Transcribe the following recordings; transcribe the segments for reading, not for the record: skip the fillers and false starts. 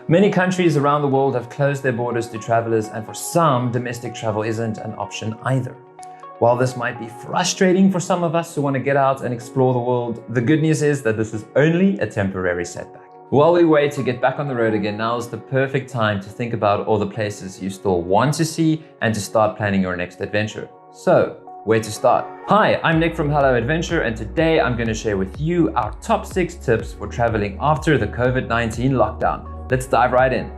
Many countries around the world have closed their borders to travelers, and for some, domestic travel isn't an option either. While this might be frustrating for some of us who want to get out and explore the world, the good news is that this is only a temporary setback. While we wait to get back on the road again, now is the perfect time to think about all the places you still want to see and to start planning your next adventure. So, where to start? Hi, I'm Nick from Hello Adventure, and today I'm going to share with you our top 6 tips for traveling after the COVID-19 lockdown. Let's dive right in.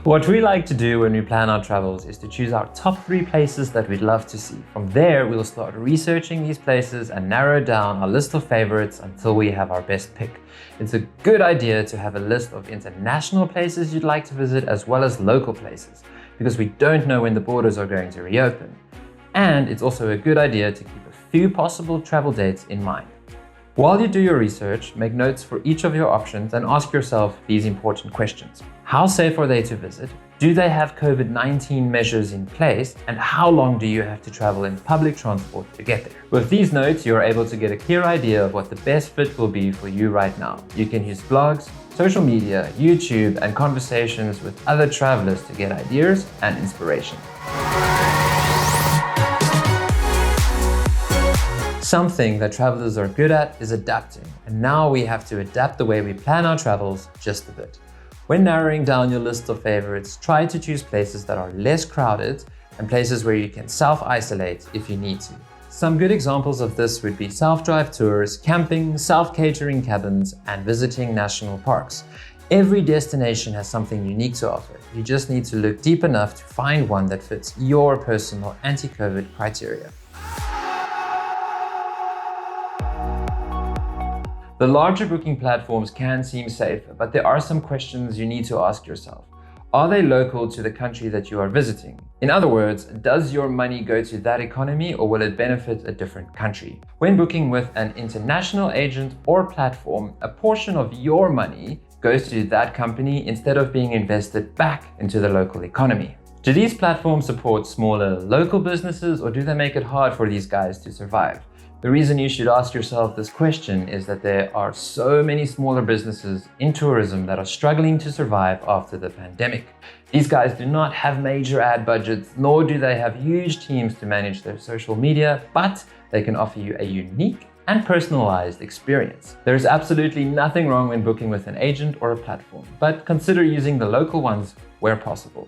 What we like to do when we plan our travels is to choose our top 3 places that we'd love to see. From there, we'll start researching these places and narrow down our list of favorites until we have our best pick. It's a good idea to have a list of international places you'd like to visit as well as local places, because we don't know when the borders are going to reopen. And it's also a good idea to keep a few possible travel dates in mind. While you do your research, make notes for each of your options and ask yourself these important questions. How safe are they to visit? Do they have COVID-19 measures in place? And how long do you have to travel in public transport to get there? With these notes, you're able to get a clear idea of what the best fit will be for you right now. You can use blogs, social media, YouTube, and conversations with other travelers to get ideas and inspiration. Something that travelers are good at is adapting, and now we have to adapt the way we plan our travels just a bit. When narrowing down your list of favorites, try to choose places that are less crowded and places where you can self-isolate if you need to. Some good examples of this would be self-drive tours, camping, self-catering cabins, and visiting national parks. Every destination has something unique to offer. You just need to look deep enough to find one that fits your personal anti-COVID criteria. The larger booking platforms can seem safe, but there are some questions you need to ask yourself. Are they local to the country that you are visiting? In other words, does your money go to that economy or will it benefit a different country? When booking with an international agent or platform, a portion of your money goes to that company instead of being invested back into the local economy. Do these platforms support smaller local businesses, or do they make it hard for these guys to survive? The reason you should ask yourself this question is that there are so many smaller businesses in tourism that are struggling to survive after the pandemic. These guys do not have major ad budgets, nor do they have huge teams to manage their social media, but they can offer you a unique and personalized experience. There is absolutely nothing wrong when booking with an agent or a platform, but consider using the local ones where possible.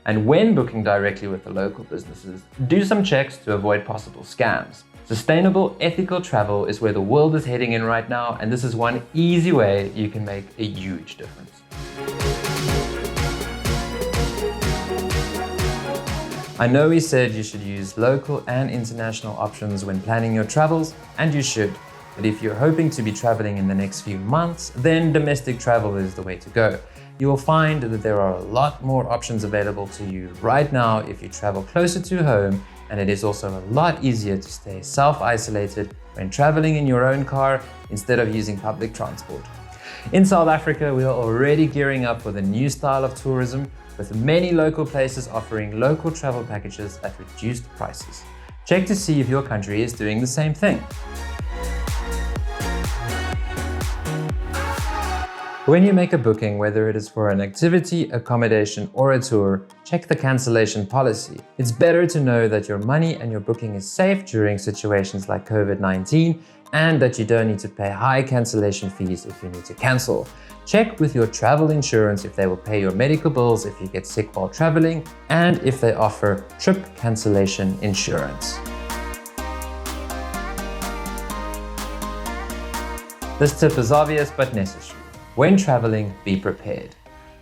And when booking directly with the local businesses, do some checks to avoid possible scams. Sustainable, ethical travel is where the world is heading in right now, and this is one easy way you can make a huge difference. I know we said you should use local and international options when planning your travels, and you should. But if you're hoping to be traveling in the next few months, then domestic travel is the way to go. You will find that there are a lot more options available to you right now if you travel closer to home, and it is also a lot easier to stay self-isolated when traveling in your own car instead of using public transport. In South Africa, we are already gearing up for the new style of tourism, with many local places offering local travel packages at reduced prices. Check to see if your country is doing the same thing. When you make a booking, whether it is for an activity, accommodation, or a tour, check the cancellation policy. It's better to know that your money and your booking is safe during situations like COVID-19, and that you don't need to pay high cancellation fees if you need to cancel. Check with your travel insurance if they will pay your medical bills if you get sick while traveling, and if they offer trip cancellation insurance. This tip is obvious but necessary. When traveling, be prepared.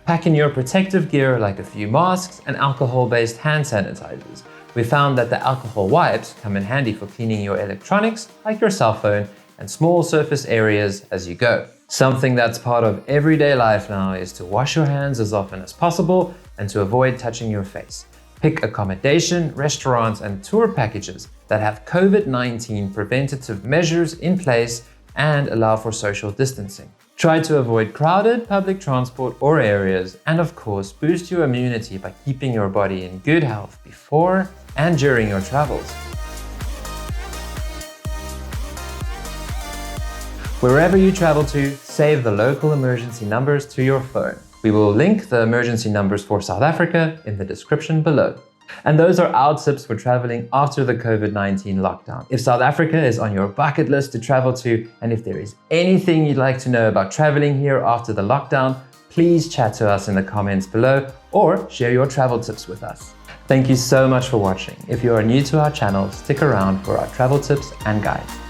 Pack in your protective gear like a few masks and alcohol-based hand sanitizers. We found that the alcohol wipes come in handy for cleaning your electronics, like your cell phone, and small surface areas as you go. Something that's part of everyday life now is to wash your hands as often as possible and to avoid touching your face. Pick accommodation, restaurants, and tour packages that have COVID-19 preventative measures in place and allow for social distancing. Try to avoid crowded public transport or areas, and of course, boost your immunity by keeping your body in good health before and during your travels. Wherever you travel to, save the local emergency numbers to your phone. We will link the emergency numbers for South Africa in the description below. And those are our tips for traveling after the COVID-19 lockdown. If South Africa is on your bucket list to travel to, and if there is anything you'd like to know about traveling here after the lockdown, please chat to us in the comments below or share your travel tips with us. Thank you so much for watching. If you are new to our channel, stick around for our travel tips and guides.